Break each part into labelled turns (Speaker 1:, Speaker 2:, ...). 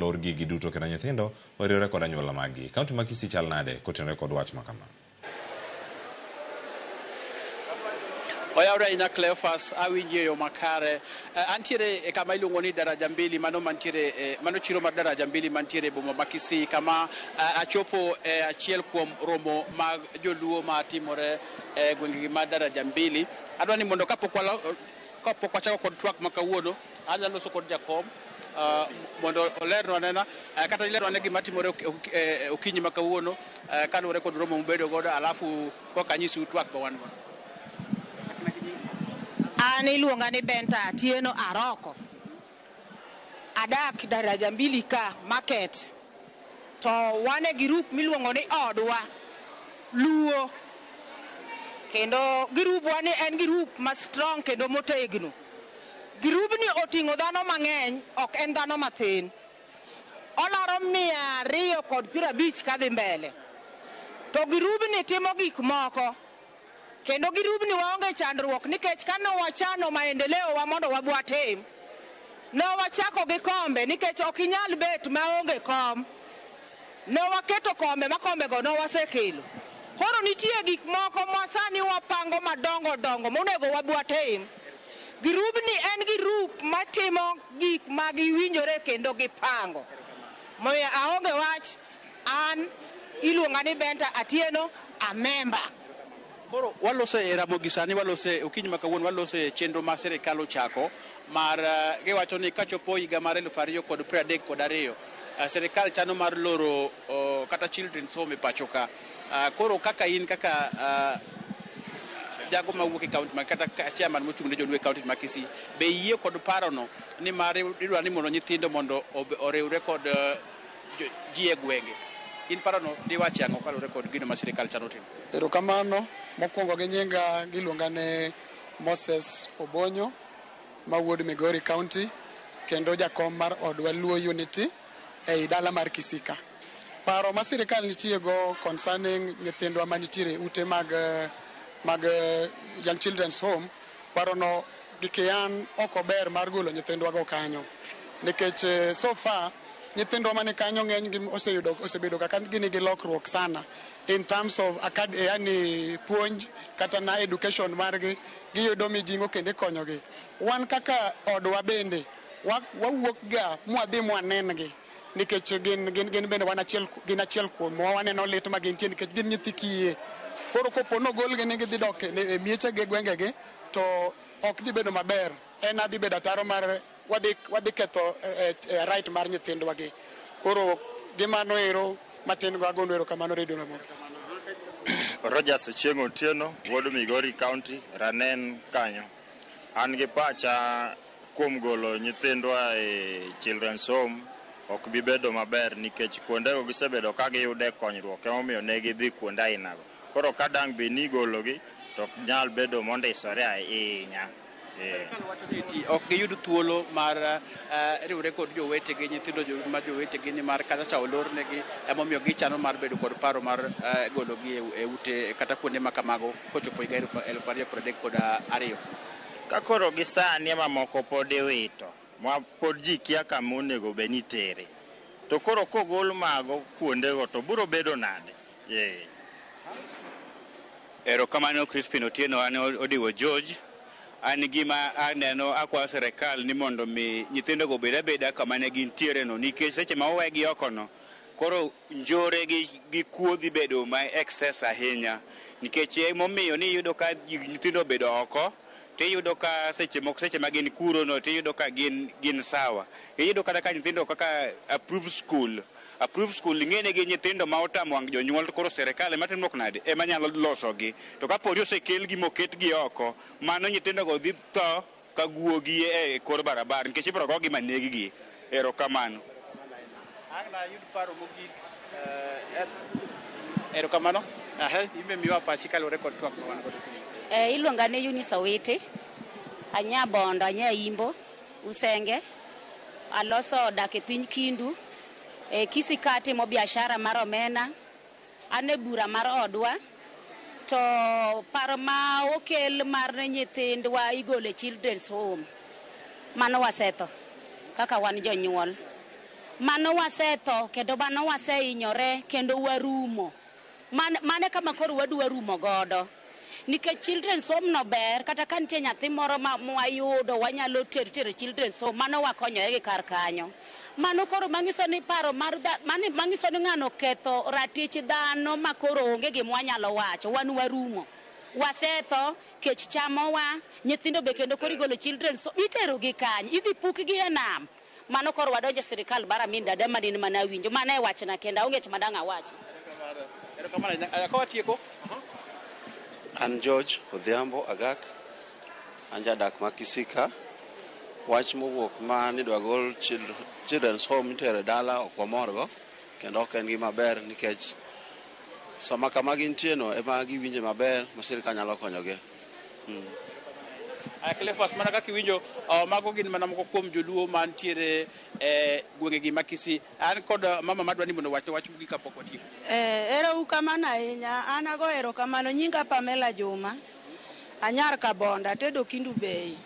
Speaker 1: lor gigi duto kendo nyithindo oriwore kod anyuola maggi. Kaunti ma Kisii chal nade kotenore kod wach makama?
Speaker 2: Oyawre ina Cleophas awinje yo makare antiere kama iluongo ni daraja mbili mano mantiere mano chiro mar daraja mbili mantiere boma ma Kisii kama achopo achiel kuom romo mag joluo ma timore gwenge ma daraja mbili. Adwani mondo kapok wachako kod twak ma kawuono anyalo loso kod jakom mondo olerno nena kata ilerno ne gima timore okinyi ma kawuono kaluwore kod romo mubedo godo alafu koka nyisi twak ma wan go.
Speaker 3: Ani iluonga ni Benta Atieno Aroko. Adak daraja mbili ka market. To wane girup miluongo ni Odwa Luo. Kendo girup wane en girup ma strong kendo motegno. Girup ni oting'o dhano mang'eny, ok en dhano mathin. Olaro 250 kadhi mbele. To girup ni timo gik moko. Kendo girubni waonge chandruok nikech kane wachano maendeleo wa mondo wabwatim ne wachako gi kombe nikech ok inyal bet maonge kom. Ne waketo kombe makombe go no wasekelo. Koro nitie gik moko ma sani wapango madongo dongo monego wabwatim. Girubni en girup matimo gik ma giwinjore kendo gipango. Moyo aonge wach an iluonga ni Benta Atieno a member.
Speaker 2: Koro walose Ramogi sani walose okinyi ma kawuono walose chenro ma sirikal ochako mar giwacho ni kachopo higa mar 2032 sirikal chano mar loro kata children's home pacho ka. Koro kaka in kaka jago mawuok e kaunti ma kata chairman mochung'ne joluo e kaunti ma Kisii be yie kod parono ni mar idwa ni mondo nyithindo mondo oriwre kod ji e gwenge. In parono diwachi ang'o kalure kod gino ma sirikal chano timo?
Speaker 4: Erokamano. Mokwongo gi nyinga giluonga ne Moses Obonyo mawuod Migori County kendo jakom mar Odwa Luo Unity ei dala mar Kisii ka. Paro ma sirikal nitie go concerning nyithindwa manitiere ute mag Young Children's Home, parono gikian ok ober mar golo nyithindwa go kanyo nikech so far nyithindwa mane kanyo ng'eny gi osebedo kaka gini gi lokruok sana in terms of yani puonj kata na education margi giyudo mijing'o kendo konyogi. Wan kaka Odwa bende wawuok ga mwadhi mwanengi nikech gin bende gin achiel kuom waneno lit ma gintie nikech gin nyithi kiye. Koro kopono golgi ni gidhi dok e mieche gi gwengegi to ok dhi bedo maber. En adhi bedo ataro mar wadhi ketho right mar nyithindwa gi. Koro gimano ero matin go agondo erokamano redio na moro.
Speaker 5: Rogers Ochieng' Otieno, wuod Migori County, Ranen kanyo. An gi pacha kuom golo nyithindwa e children's home ok bi bedo maber nikech kuondego gisebedo ka giyude konyruok emomiyo ne gidhi kuonde ainago. Koro ka dang' be ni gologi to ok nyal bedo mondisore ahinya.
Speaker 2: Sirikal wacho ni ok giyud thuolo mar riwre kod jowetegi nyithindo ma jowetegi ni mar kata chawo lornegi emomiyo gichano mar bedo kod paro mar gologi e ute kata kuonde ma kamago kochopo higa 2032.
Speaker 5: Ka koro gisani mamoko pod iwito ma pod ji kia kama onego be nitere to koro kogol mago kuondego to biro bedo nade?
Speaker 6: Erokamano Crispin Otieno an Odiwo George. An gima aneno akwa sirikal ni mondo mi nyithindogo beda kama ne gintiere no nikech seche ma owegi oko no koro njore gi kuodhi bedo ma excess ahinya nikech momiyo ni yudo ka nyithindo bedo oko tiyudo ka seche ma gin kuro no tiyudo ka gin sawa. Iyudo kata ka nyithindo kaka approved school ng'ene gi nyithindo ma otamo wang' jonyuol to koro sirikal ema timo nade ema nyalo losogi to ka podi osekelgi moketgi oko mano nyithindogo dhi tho ka guogi e kor barabara nikech ibiro gogi maneg-gi. Erokamano.
Speaker 2: Yud paro mogik erokamano imbe miwa pachi kalure kod twak ma wan godo.
Speaker 7: Iluonga ne Eunice Owiti, anya Bondo, anya Imbo, Usenge, aloso dak e piny Kindu, Kisii ka timo biashara mar omena, ane bura mar Odwa, to paro ma okel mar nyithindwa igole children's home, mano wasetho kaka wan jonyuol. mano wasetho kendo mano waseinyore kendo warumo. Mane kama koro wadwa rumo godo. Nikech children's home no ber kata ka nitie nyathi moro ma wayudo wanyalo tere children's home mano wakonyoe gi kar kanyo. Mano koro manyiso ni paro mar manyiso ni ng'ano ketho ratich dhano ma koro onge gima wanyalo wacho, wan warumo. Wasetho, kech chamowa, nyithindo be kendo koro igolo children's home, itero gi kanyo, idhi pukgi e nam. Mano koro wadonje sirikal bara min dada manin mana winjo, mana e wachna kenda onge chama dang' awachi.
Speaker 8: An George Odhiambo Agak, an jadak ma Kisika. Wach mowuok ma ni dwa gol children's home itere dala ok wamorgo kendo ok en gima ber nikech sama kama gintie no ema giwinje maber ma sirikal nyalo konyogi.
Speaker 2: Cleophas, mana kaka iwinjo mago gin mana moko kuom joluo mantiere gwengegi ma Kisii. An kod mama madwa ni mondo wach gi kapok watieko.
Speaker 3: Ero kamano ahinya. An ago erokamano. Nyinga Pamela Juma. Anyar Kabonda, tedo Kindu Bei.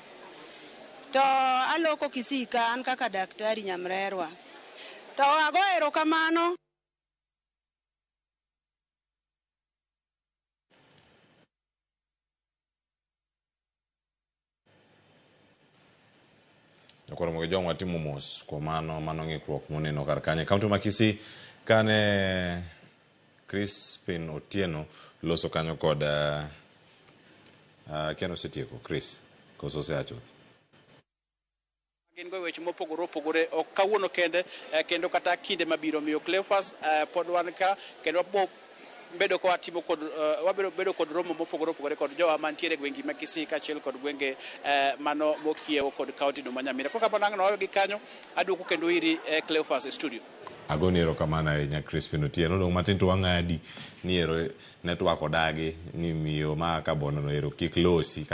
Speaker 3: To aloko Kisii ka an kaka daktari Nyamrerwa. To ago erokamano.
Speaker 1: Koro mo joma timo mos kuom mano ng'ikruok moneno kar kanyo. Kaunti ma Kisii kane Crispin Otieno loso kanyo kod keno setieko Chris koso se achuth.
Speaker 2: Gin go weche mopogore opogore ok kawuono kende kendo kata kinde mabiro miyo Cleophas pod wan ka kendo bedo ko atimo kod wabiro bedo kod romo mopogore opogore kod jowa mantiere gwengi ma Kisii kaachiel kod gwenge mano mokiewo kod kaunti no manyamira. Koka panang no gi kanyo aduoko kendo iri Cleophas studio.
Speaker 1: Agoni erokamano ahinya Crispin Otieno. Dong' matin to wang'adi ni ero network odagi ni miyo ma Kabondo no ero kik losi